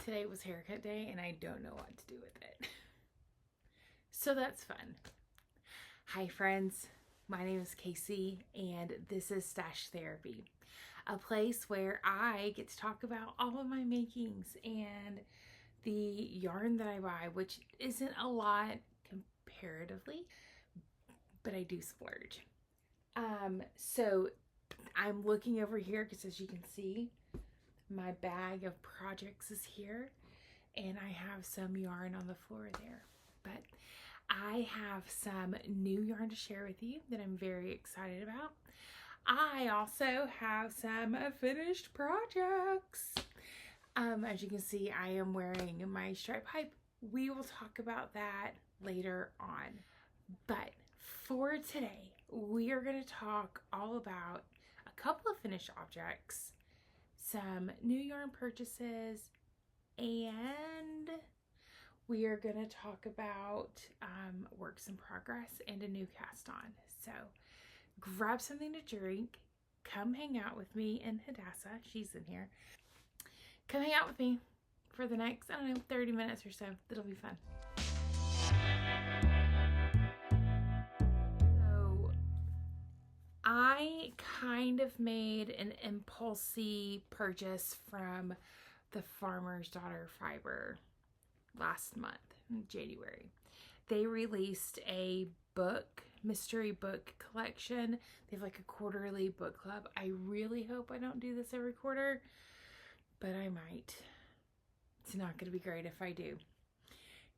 Today was haircut day and I don't know what to do with it. So that's fun. Hi friends, my name is Casey and this is Stash Therapy, a place where I get to talk about all of my makings and the yarn that I buy, which isn't a lot comparatively, but I do splurge. So I'm looking over here because as you can see, my bag of projects is here and I have some yarn on the floor there, but I have some new yarn to share with you that I'm very excited about. I also have some finished projects. As you can see, I am wearing my stripe pipe. We will talk about that later on. But for today, we are going to talk all about a couple of finished objects, some new yarn purchases, and we are going to talk about works in progress and a new cast on. So grab something to drink, come hang out with me and Hadassah, she's in here. Come hang out with me for the next, 30 minutes or so. It'll be fun. So I kind of made an impulsive purchase from the Farmer's Daughter Fiber last month, in January. They released a mystery book collection. They have like a quarterly book club. I really hope I don't do this every quarter, but I might. It's not going to be great if I do.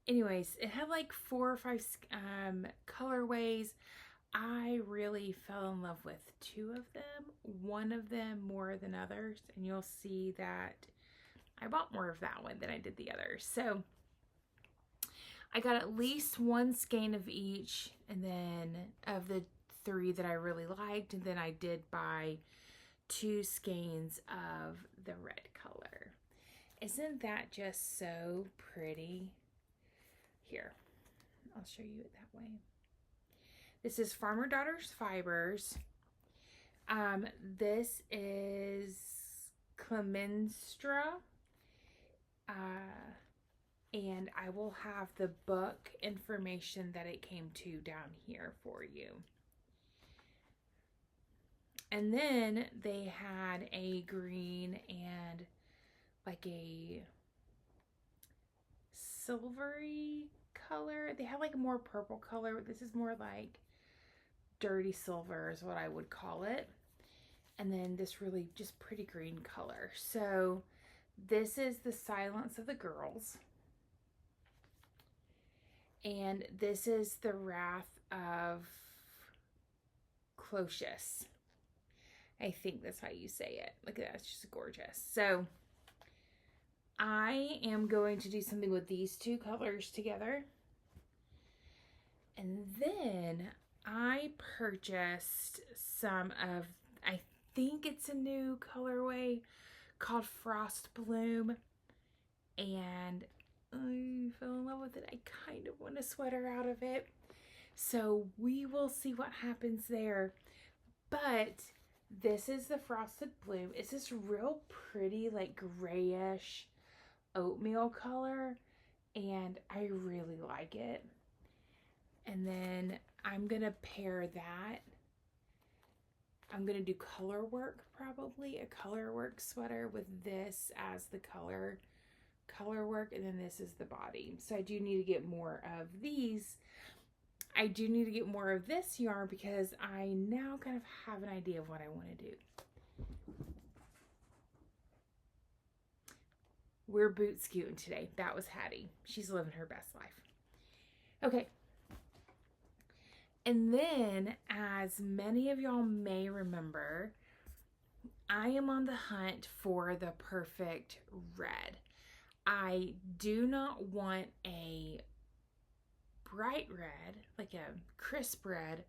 Anyways, it had like 4 or 5 colorways. I really fell in love with 2 of them. One of them more than others, and you'll see that I bought more of that one than I did the other. So I got at least 1 skein of each, and then of the 3 that I really liked, and then I did buy 2 skeins of the red color. Isn't that just so pretty? Here, I'll show you it that way. This is Farmer Daughters Fibers. This is Clemenstra. And I will have the book information that it came to down here for you. And then they had a green and like a silvery color. They have like a more purple color. This is more like dirty silver is what I would call it. And then this really just pretty green color. So this is the Silence of the Girls. And this is the Wrath of Closius. I think that's how you say it. Look at that, it's just gorgeous. So I am going to do something with these 2 colors together. And then I purchased some of, I think it's a new colorway called Frost Bloom. And I fell in love with it. I kind of want a sweater out of it. So we will see what happens there. But this is the Frosted Bloom. It's this real pretty like grayish oatmeal color. And I really like it. And then I'm going to pair that. I'm going to do color work probably. A color work sweater with this as the color work, and then this is the body. So I do need to get more of these. I do need to get more of this yarn because I now kind of have an idea of what I want to do. We're boot scooting today. That was Hattie. She's living her best life. Okay. And then, as many of y'all may remember, I am on the hunt for the perfect red. I do not want a bright red, like a crisp red.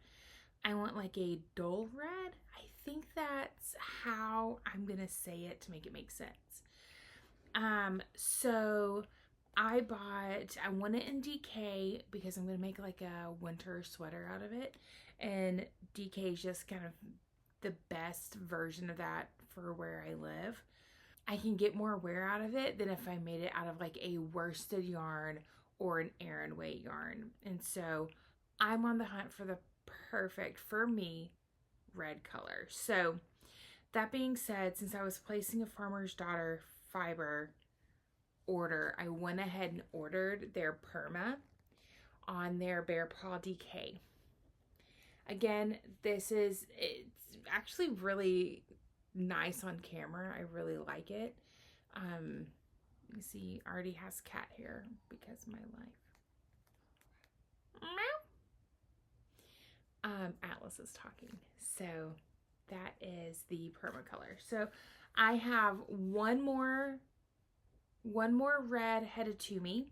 I want like a dull red. I think that's how I'm going to say it to make it make sense. So I want it in DK because I'm going to make like a winter sweater out of it. And DK is just kind of the best version of that for where I live. I can get more wear out of it than if I made it out of like a worsted yarn or an Aran weight yarn. And so I'm on the hunt for the perfect, for me, red color. So that being said, since I was placing a Farmer's Daughter fiber order, I went ahead and ordered their Perma on their Bear Paw DK. Again, it's actually really nice on camera. I really like it. You see, already has cat hair because of my life. Atlas is talking. So that is the Perma color. So I have one more red headed to me.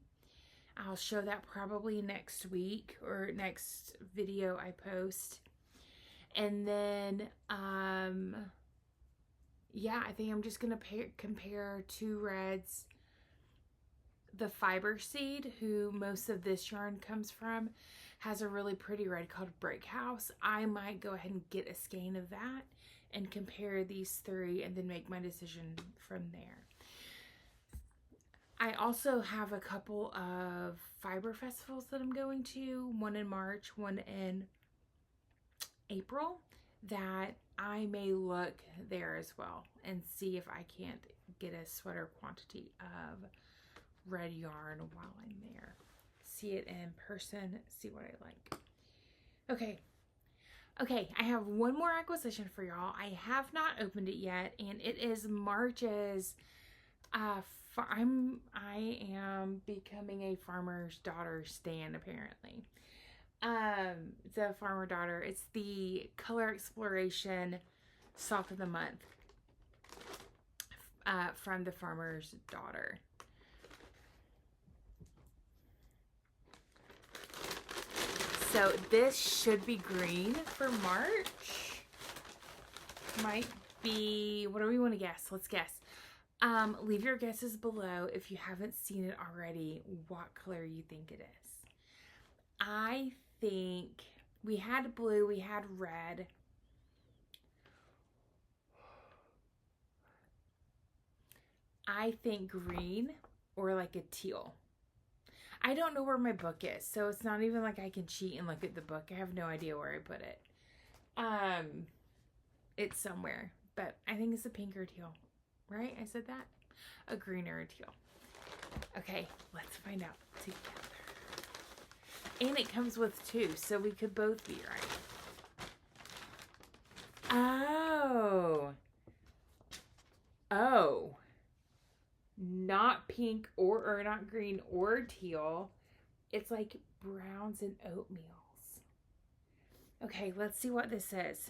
I'll show that probably next week or next video I post. And then, yeah, I think I'm just going to compare two reds. The Fiber Seed, who most of this yarn comes from, has a really pretty red called Brick House. I might go ahead and get a skein of that and compare these three and then make my decision from there. I also have a couple of fiber festivals that I'm going to, one in March, one in April, that I may look there as well and see if I can't get a sweater quantity of red yarn while I'm there. See it in person, see what I like. Okay, I have one more acquisition for y'all. I have not opened it yet, and it is March's I am becoming a Farmer's Daughter stan, apparently. It's a Farmer Daughter. It's the Color Exploration Sock of the Month from the Farmer's Daughter. So this should be green for March. Might be, what do we want to guess? Let's guess. Leave your guesses below if you haven't seen it already, what color you think it is. I think we had blue, we had red. I think green or like a teal. I don't know where my book is, so it's not even like I can cheat and look at the book. I have no idea where I put it. It's somewhere, but I think it's a pink or teal. Right? I said that? A green or a teal. Okay, let's find out together. And it comes with two, so we could both be right. Oh. Oh. Not pink or not green or teal. It's like browns and oatmeals. Okay, let's see what this is.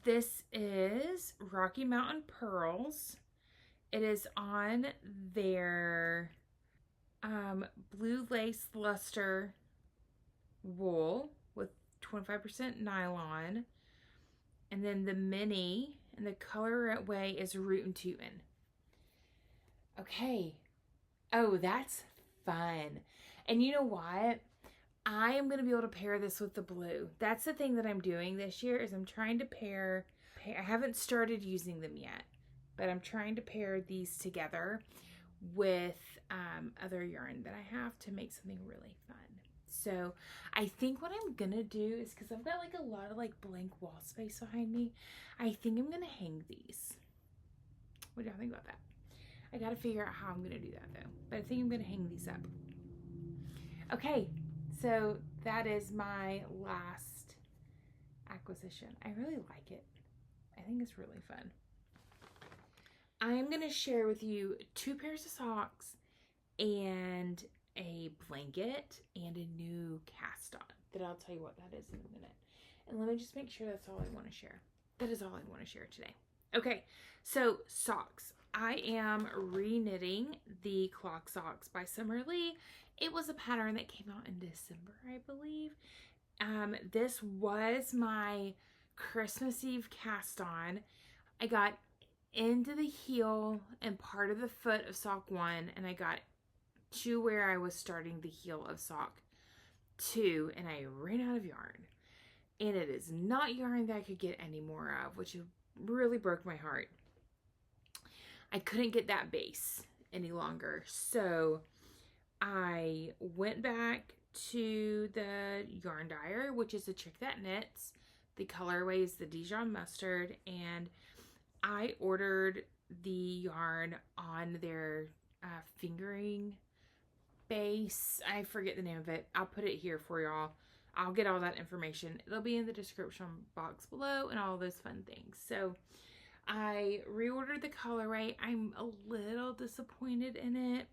This is Rocky Mountain Pearls. It is on their blue lace luster wool with 25% nylon. And then the mini and the colorway is Root and Tootin'. Okay. Oh, that's fun. And you know what? I am going to be able to pair this with the blue. That's the thing that I'm doing this year is I'm trying to pair. I haven't started using them yet, but I'm trying to pair these together with other yarn that I have to make something really fun. So I think what I'm going to do is, because I've got like a lot of like blank wall space behind me, I think I'm going to hang these. What do y'all think about that? I got to figure out how I'm going to do that though, but I think I'm going to hang these up. Okay. So that is my last acquisition. I really like it. I think it's really fun. I'm going to share with you 2 pairs of socks and a blanket and a new cast-on that I'll tell you what that is in a minute. And let me just make sure that's all I want to share. That is all I want to share today. Okay, so socks. I am re-knitting the Clock Socks by Summer Lee. It was a pattern that came out in December, I believe. This was my Christmas Eve cast on. I got into the heel and part of the foot of sock 1, and I got to where I was starting the heel of sock 2, and I ran out of yarn. and it is not yarn that I could get any more of, which really broke my heart. I couldn't get that base any longer, so I went back to the yarn dyer, which is a Trick That Knits. The colorway is the Dijon Mustard, and I ordered the yarn on their fingering base. I forget the name of it. I'll put it here for y'all. I'll get all that information. It'll be in the description box below and all those fun things. So I reordered the colorway. I'm a little disappointed in it,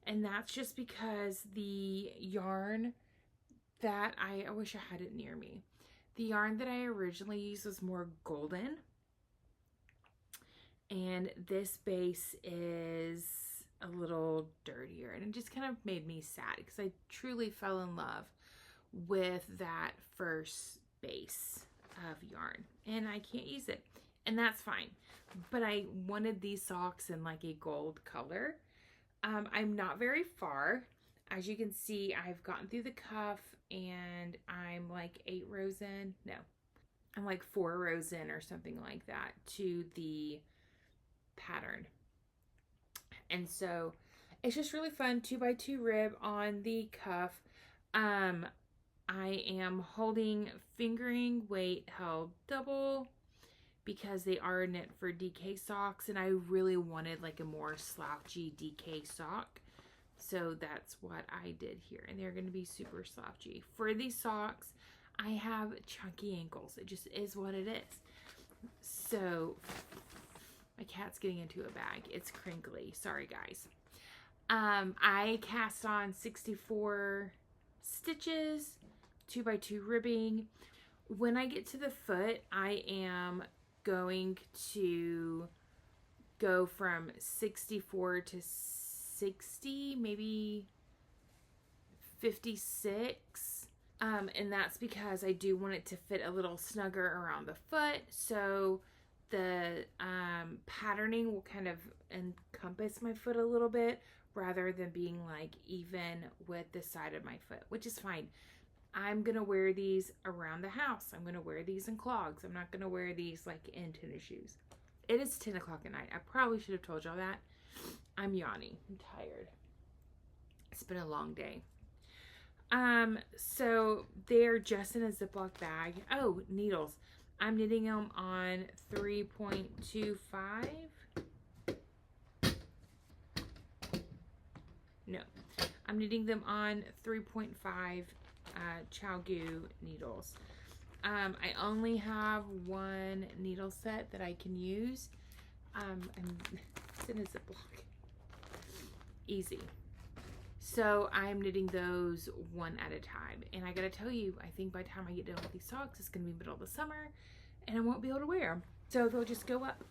and that's just because the yarn that I wish I had it near me. The yarn that I originally used was more golden, and this base is a little dirtier, and it just kind of made me sad because I truly fell in love with that first base of yarn, and I can't use it, and that's fine. But I wanted these socks in like a gold color. I'm not very far. As you can see, I've gotten through the cuff, and I'm like 8 rows in. No, I'm like 4 rows in or something like that to the pattern. And so it's just really fun. 2x2 rib on the cuff. I am holding fingering weight held double because they are knit for DK socks, and I really wanted like a more slouchy DK sock. So that's what I did here, and they're going to be super slouchy. For these socks, I have chunky ankles. It just is what it is. So my cat's getting into a bag. It's crinkly. Sorry, guys. I cast on 64 stitches, 2x2 ribbing. When I get to the foot, I am going to go from 64 to 60, maybe 56. And that's because I do want it to fit a little snugger around the foot. So the patterning will kind of encompass my foot a little bit rather than being like even with the side of my foot, which is fine. I'm gonna wear these around the house. I'm gonna wear these in clogs. I'm not gonna wear these like in tennis shoes. It is 10 o'clock at night. I probably should have told y'all that. I'm yawning. I'm tired. It's been a long day. So they're just in a Ziploc bag. Oh, needles. I'm knitting them on 3.25. No, I'm knitting them on 3.5 Chalgu needles. I only have one needle set that I can use. It's in a Ziploc. Easy. So I'm knitting those one at a time. And I gotta tell you, I think by the time I get done with these socks, it's gonna be middle of the summer and I won't be able to wear them. So they'll just go up.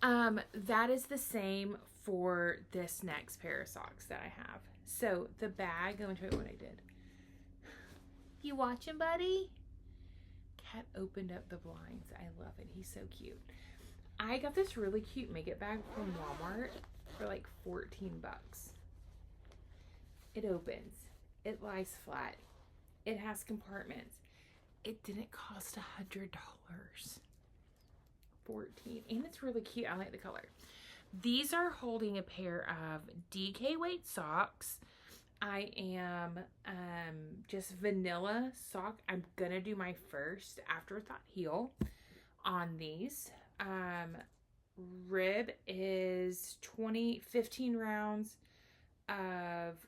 That is the same for this next pair of socks that I have. So the bag, let me show you what I did. You watching, buddy? Cat opened up the blinds. I love it. He's so cute. I got this really cute makeup bag from Walmart for like 14 bucks. It opens. It lies flat. It has compartments. It didn't cost $100. 14, and it's really cute. I like the color. These are holding a pair of DK weight socks. I am just vanilla sock. I'm gonna do my first afterthought heel on these. Rib is 15 rounds of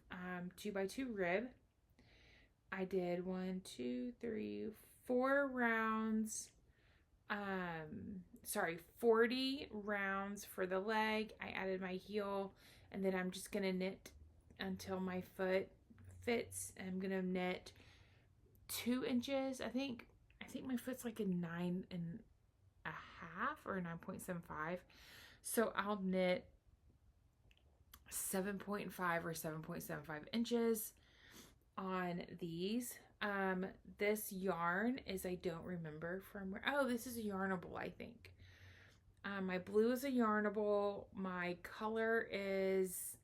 2x2 rib. I did 4 rounds. 40 rounds for the leg. I added my heel, and then I'm just gonna knit until my foot fits. I'm gonna knit 2 inches. I think my foot's like a 9.5 or 9.75. So I'll knit 7.5 or 7.75 inches on these. This yarn is, I don't remember from where. Oh, this is a Yarnable, I think. My blue is a Yarnable. My color is,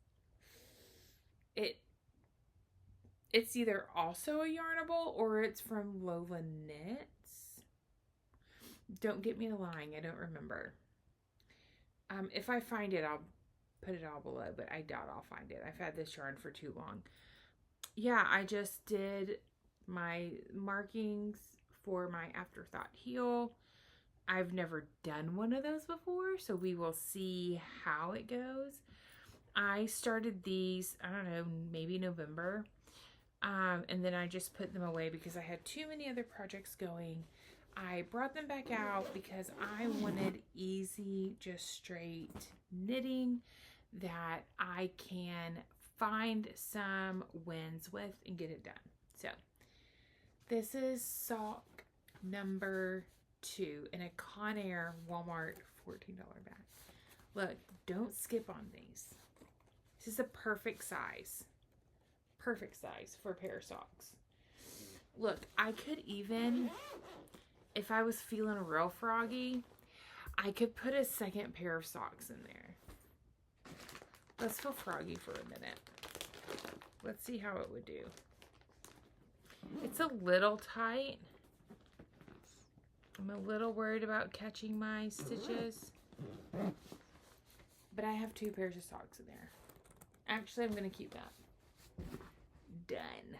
It's either also a Yarnable or it's from Lola Knits. Don't get me lying, I don't remember. If I find it, I'll put it all below, but I doubt I'll find it. I've had this yarn for too long. Yeah, I just did my markings for my Afterthought heel. I've never done one of those before, so we will see how it goes. I started these, I don't know, maybe November. And then I just put them away because I had too many other projects going. I brought them back out because I wanted easy, just straight knitting that I can find some wins with and get it done. So this is sock number 2 in a Conair Walmart $14 bag. Look, don't skip on these. This is a perfect size. Perfect size for a pair of socks. Look, I could even, if I was feeling real froggy, I could put a second pair of socks in there. Let's feel froggy for a minute. Let's see how it would do. It's a little tight. I'm a little worried about catching my stitches. But I have 2 pairs of socks in there. Actually, I'm going to keep that. Done.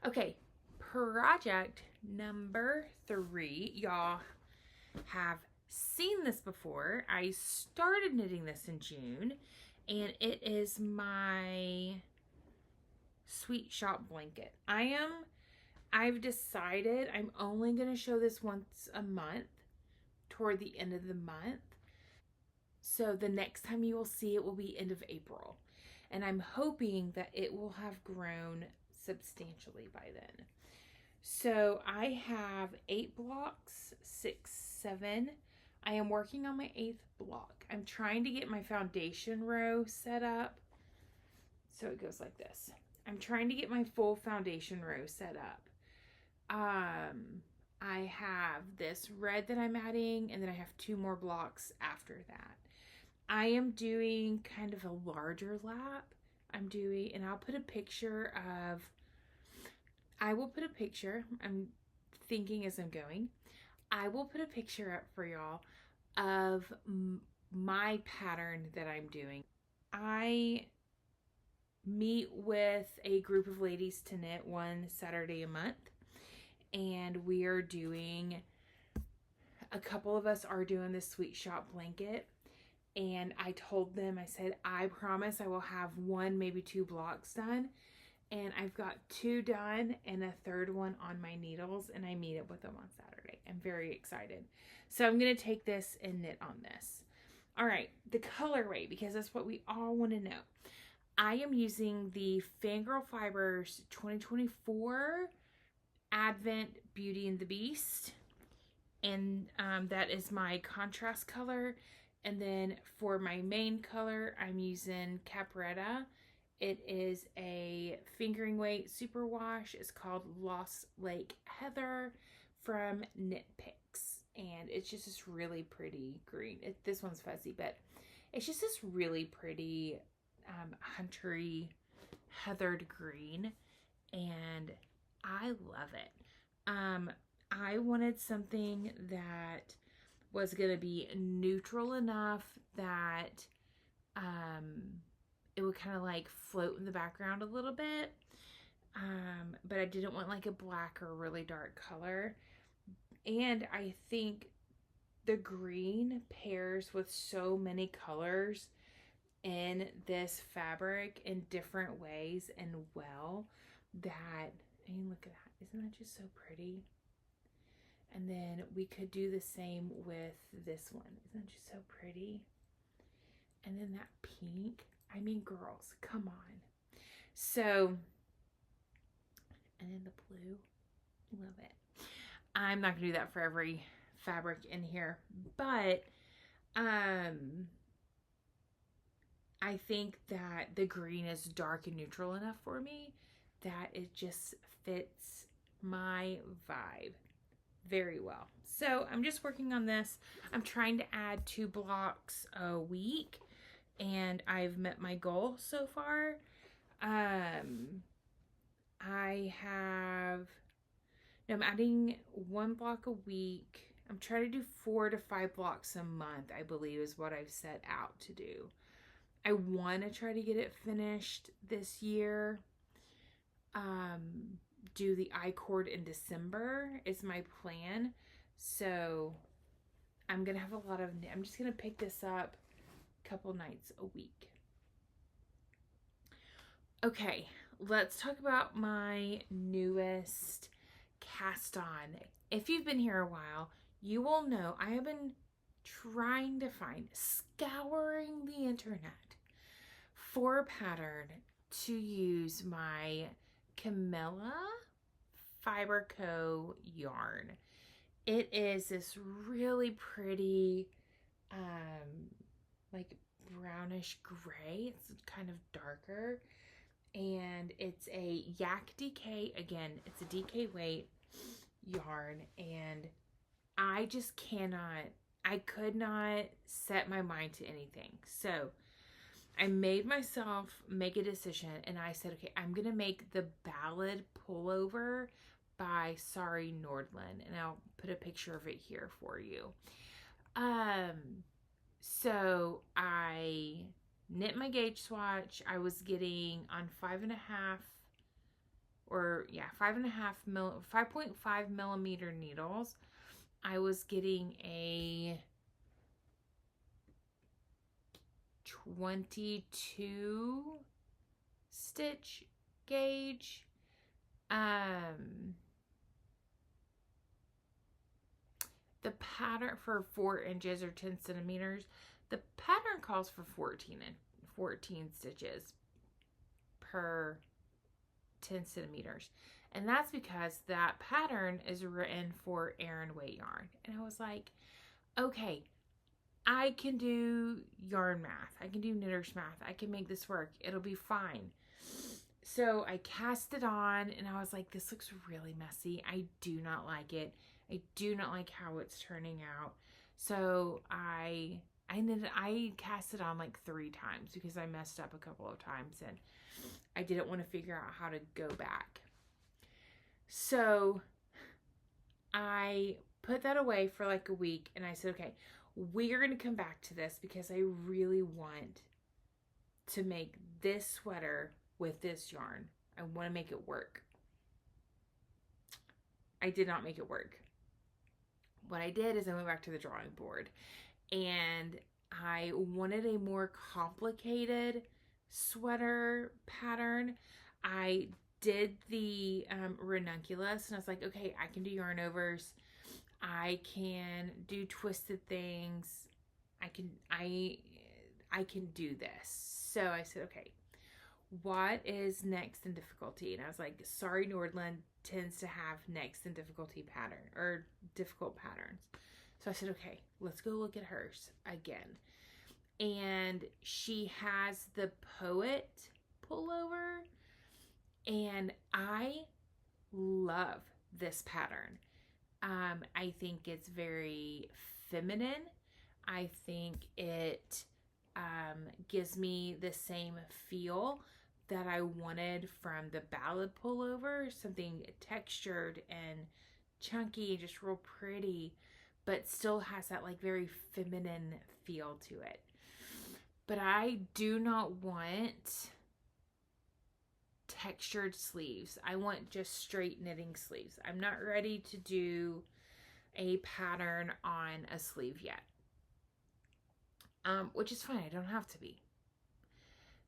Okay, project number 3. Y'all have seen this before. I started knitting this in June, and it is my Sweet Shop blanket. I've decided I'm only going to show this once a month toward the end of the month. So the next time you will see it will be end of April. And I'm hoping that it will have grown substantially by then. So I have 8 blocks, 6, 7. I am working on my 8th block. I'm trying to get my foundation row set up. So it goes like this. I'm trying to get my full foundation row set up. I have this red that I'm adding, and then I have 2 more blocks after that. I am doing kind of a larger lap. And I'll put a picture of, I'm thinking as I'm going, I will put a picture up for y'all of my pattern that I'm doing. I meet with a group of ladies to knit one Saturday a month, and we are doing, a couple of us are doing this Sweet Shop blanket. And I told them, I said, I promise I will have 1, maybe 2 blocks done. And I've got 2 done and a 3rd one on my needles, and I meet up with them on Saturday. I'm very excited. So I'm going to take this and knit on this. All right, the colorway, because that's what we all want to know. I am using the Fangirl Fibers 2024 Advent Beauty and the Beast. And that is my contrast color. And then for my main color, I'm using Capretta. It is a fingering weight superwash. It's called Lost Lake Heather from Knit Picks. And it's just this really pretty green. This one's fuzzy, but it's just this really pretty huntery heathered green. And I love it. I wanted something that was going to be neutral enough that it would kind of like float in the background a little bit. But I didn't want like a black or really dark color. And I think the green pairs with so many colors in this fabric in different ways and well that, I mean, look at that. Isn't that just so pretty? And then we could do the same with this one. Isn't that just so pretty? And then that pink. I mean, girls, come on. So, and then the blue. Love it. I'm not going to do that for every fabric in here. But I think that the green is dark and neutral enough for me that it just fits my vibe very well. So I'm just working on this. I'm trying to add 2 blocks a week, and I've met my goal so far. I'm adding 1 block a week. I'm trying to do 4 to 5 blocks a month, I believe is what I've set out to do. I want to try to get it finished this year. Do the I-cord in December is my plan. So I'm going to have a lot of, I'm just going to pick this up a couple nights a week. Okay, let's talk about my newest cast on. If you've been here a while, you will know I have been trying to find, scouring the internet for a pattern to use my Camilla Fiber Co. yarn. It is this really pretty, like brownish gray. It's kind of darker. And it's a Yak DK. Again, it's a DK weight yarn. And I just I could not set my mind to anything. So I made myself make a decision, and I said, okay, I'm going to make the Ballad Pullover by Sari Nordland, and I'll put a picture of it here for you. So I knit my gauge swatch. I was getting on 5.5 5.5 millimeter needles. I was getting a 22 stitch gauge. The pattern for 4 inches or 10 centimeters, the pattern calls for 14 stitches per 10 centimeters. And that's because that pattern is written for Aran weight yarn. And I was like, okay, I can do yarn math. I can do knitter's math. I can make this work. It'll be fine. So I cast it on, and I was like, this looks really messy. I do not like it. I do not like how it's turning out. So I cast it on like 3 times because I messed up a couple of times, and I didn't want to figure out how to go back. So I put that away for like a week, and I said, okay, we are going to come back to this because I really want to make this sweater with this yarn. I want to make it work. I did not make it work. What I did is I went back to the drawing board, and I wanted a more complicated sweater pattern. I did the ranunculus, and I was like, okay, I can do yarn overs. I can do twisted things. I can do this. So I said, okay, what is next in difficulty? And I was like, Sari Nordland tends to have next in difficulty pattern or difficult patterns. So I said, okay, let's go look at hers again. And she has the Poet pullover, and I love this pattern. I think it's very feminine. I think it gives me the same feel that I wanted from the Ballad pullover, something textured and chunky, just real pretty, but still has that like very feminine feel to it. But I do not want textured sleeves. I want just straight knitting sleeves. I'm not ready to do a pattern on a sleeve yet. Which is fine. I don't have to be.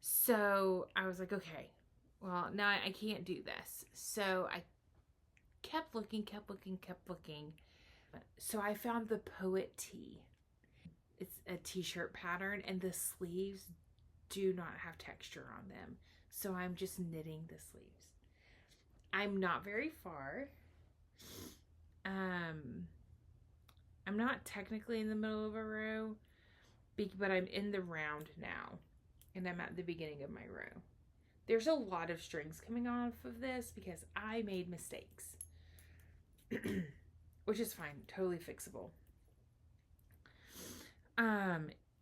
So I was like, okay, well, now I can't do this. So I kept looking. So I found the Poet tee. It's a t-shirt pattern, and the sleeves do not have texture on them. So I'm just knitting the sleeves. I'm not very far. I'm not technically in the middle of a row, but I'm in the round now, and I'm at the beginning of my row. There's a lot of strings coming off of this because I made mistakes, which is fine, totally fixable.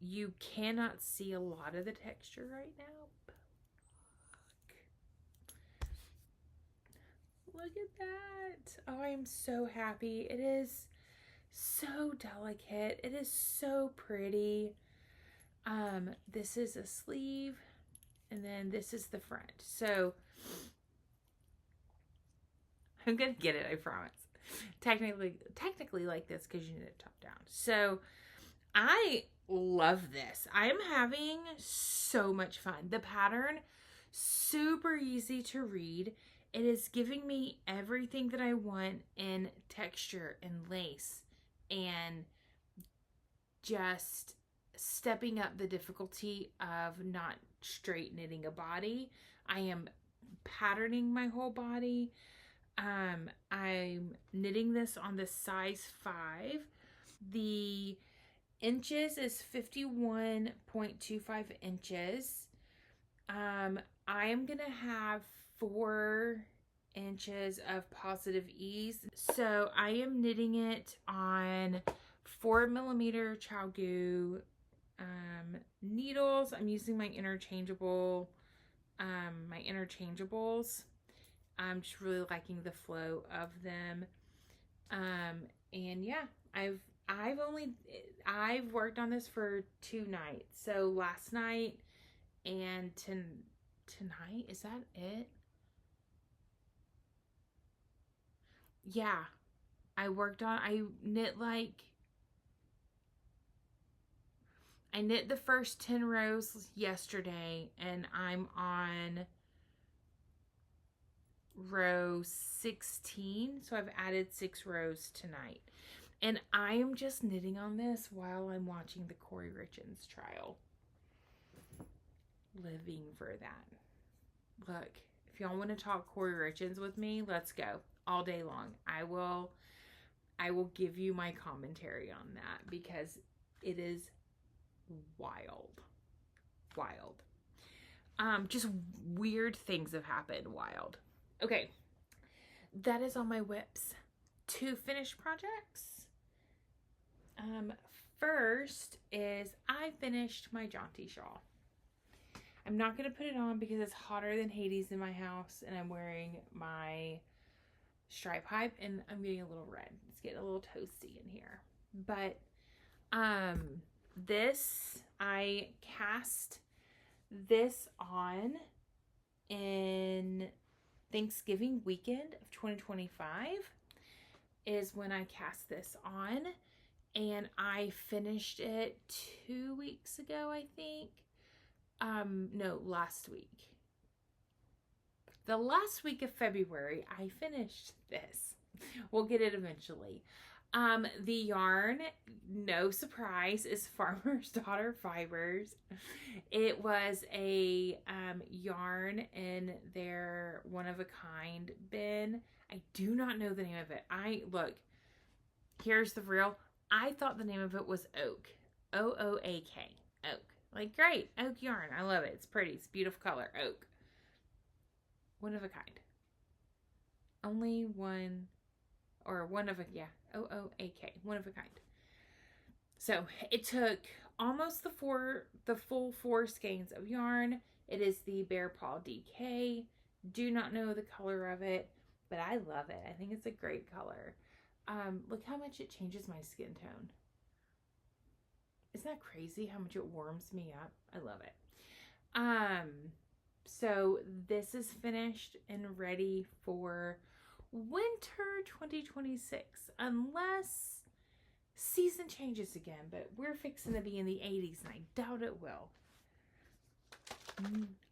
You cannot see a lot of the texture right now. Look at that. Oh, I am so happy. It is so delicate. It is so pretty. This is a sleeve, and then this is the front. So I'm gonna get it, I promise. Technically like this because you need it top down. So I love this. I'm having so much fun. The pattern, super easy to read. It is giving me everything that I want in texture and lace, and just stepping up the difficulty of not straight knitting a body. I am patterning my whole body. I'm knitting this on the size 5. The inches is 51.25 inches. I am gonna have 4 inches of positive ease. So I am knitting it on 4mm ChiaoGoo needles. I'm using my interchangeables. I'm just really liking the flow of them. And yeah, I've worked on this for 2 nights. So last night and tonight, is that it? Yeah, I knit the first 10 rows yesterday, and I'm on row 16, so I've added 6 rows tonight. And I am just knitting on this while I'm watching the Corey Richens trial. Living for that. Look, if y'all want to talk Corey Richens with me, let's go all day long. I will give you my commentary on that because it is wild. Just weird things have happened. Wild. Okay, that is all my WIPs. 2 finished projects. First is I finished my Jaunty Shawl. I'm not going to put it on because it's hotter than Hades in my house, and I'm wearing my stripe hype, and I'm getting a little red. It's getting a little toasty in here. But this, I cast this on in Thanksgiving weekend of 2025 is when I cast this on, and I finished it 2 weeks ago, I think. No, last week. The last week of February, I finished this. We'll get it eventually. The yarn, no surprise, is Farmer's Daughter Fibers. It was a yarn in their one-of-a-kind bin. I do not know the name of it. Look, here's the real. I thought the name of it was Oak. O-O-A-K. Oak. Like, great. Oak yarn. I love it. It's pretty. It's beautiful color. Oak. One of a kind. Only one, or one of a, yeah. O-O-A-K. One of a kind. So it took almost the full 4 skeins of yarn. It is the Bear Paw DK. Do not know the color of it, but I love it. I think it's a great color. Look how much it changes my skin tone. Isn't that crazy how much it warms me up? I love it. So this is finished and ready for winter 2026, unless season changes again, but we're fixing to be in the 80s, and I doubt it will.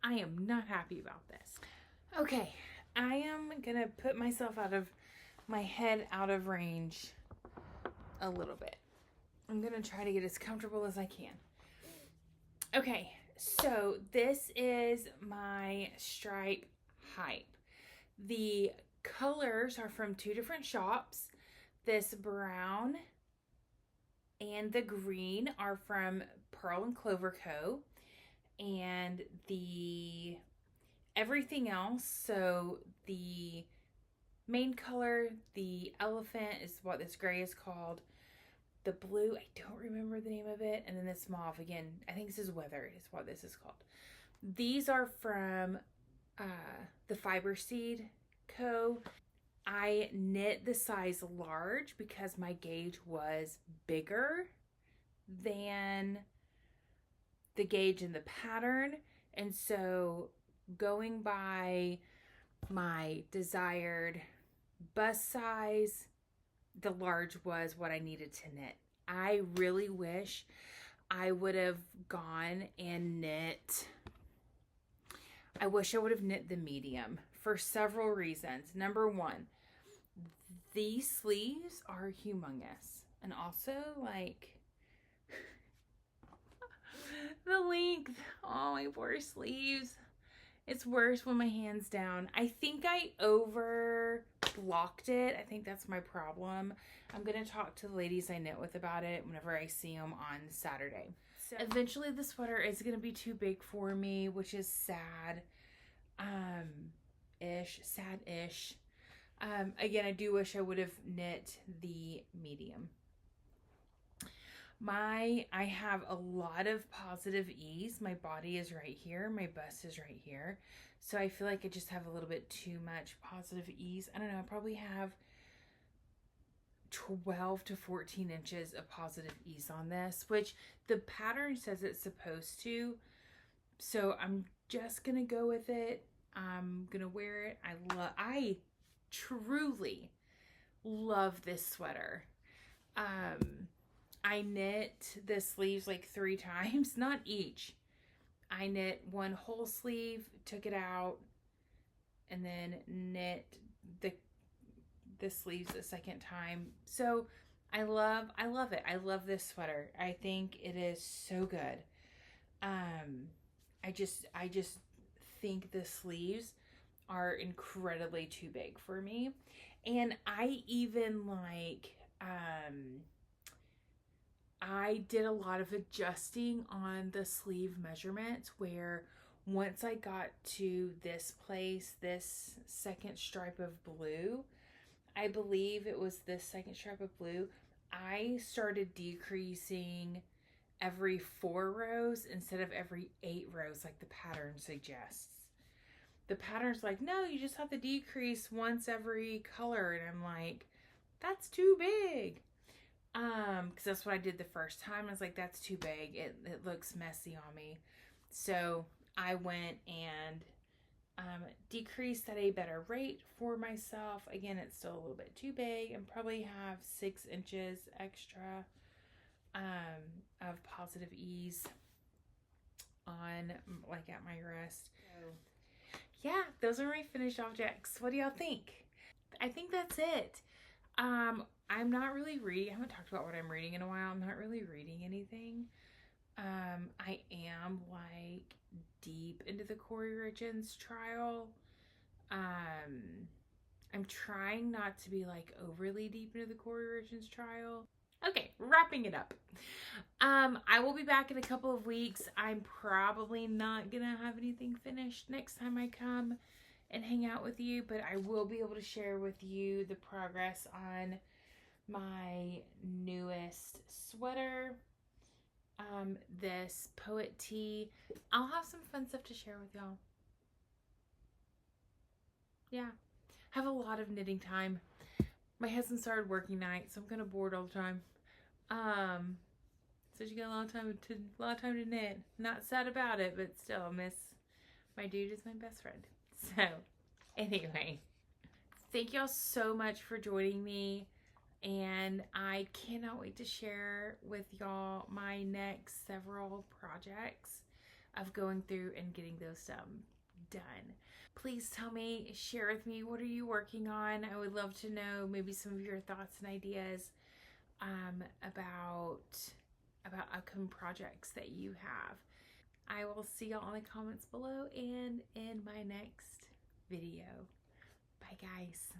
I am not happy about this. Okay, I am gonna put myself my head out of range a little bit. I'm gonna try to get as comfortable as I can. Okay, so this is my stripe hype. The colors are from 2 different shops. This brown and the green are from Pearl and Clover Co. And the everything else, so the main color, the elephant is what this gray is called. The blue, I don't remember the name of it. And then this mauve, again, I think this is Weather is what this is called. These are from the Fiber Seed Co. I knit the size large because my gauge was bigger than the gauge in the pattern. And so going by my desired bust size, the large was what I needed to knit. I really wish I would have gone and knit. I wish I would have knit the medium for several reasons. Number one, these sleeves are humongous. And also, like, the length. Oh, my poor sleeves. It's worse when my hand's down. I think I over blocked it. I think that's my problem. I'm going to talk to the ladies I knit with about it whenever I see them on Saturday. So eventually the sweater is going to be too big for me, which is sad. Sad-ish. Again, I do wish I would have knit the medium. I have a lot of positive ease. My body is right here. My bust is right here. So I feel like I just have a little bit too much positive ease. I don't know. I probably have 12 to 14 inches of positive ease on this, which the pattern says it's supposed to. So I'm just going to go with it. I'm going to wear it. I truly love this sweater. I knit the sleeves like 3 times, not each. I knit one whole sleeve, took it out, and then knit the sleeves a second time. So I love it. I love this sweater. I think it is so good. I just think the sleeves are incredibly too big for me. And I even like, I did a lot of adjusting on the sleeve measurements where once I got to this place, this second stripe of blue, I believe it was this second stripe of blue, I started decreasing every 4 rows instead of every 8 rows like the pattern suggests. The pattern's like, no, you just have to decrease once every color. And I'm like, that's too big. Because that's what I did the first time. I was like, that's too big. It looks messy on me. So I went and decreased at a better rate for myself. Again, it's still a little bit too big and probably have 6 inches extra of positive ease on, like, at my wrist. So yeah, those are my finished objects. What do y'all think? I think that's it. I'm not really reading. I haven't talked about what I'm reading in a while. I'm not really reading anything. I am like deep into the Corey Richens trial. I'm trying not to be like overly deep into the Corey Richens trial. Okay, wrapping it up. I will be back in a couple of weeks. I'm probably not gonna have anything finished next time I come and hang out with you, but I will be able to share with you the progress on my newest sweater, this poet tee. I'll have some fun stuff to share with y'all. Yeah, have a lot of knitting time. My husband started working night, so I'm kind of bored all the time. So you got a lot of time to knit. Not sad about it, but still, my dude is my best friend. So anyway, thank y'all so much for joining me. And I cannot wait to share with y'all my next several projects of going through and getting those done. Please tell me, share with me, what are you working on? I would love to know maybe some of your thoughts and ideas about upcoming projects that you have. I will see y'all in the comments below and in my next video. Bye guys.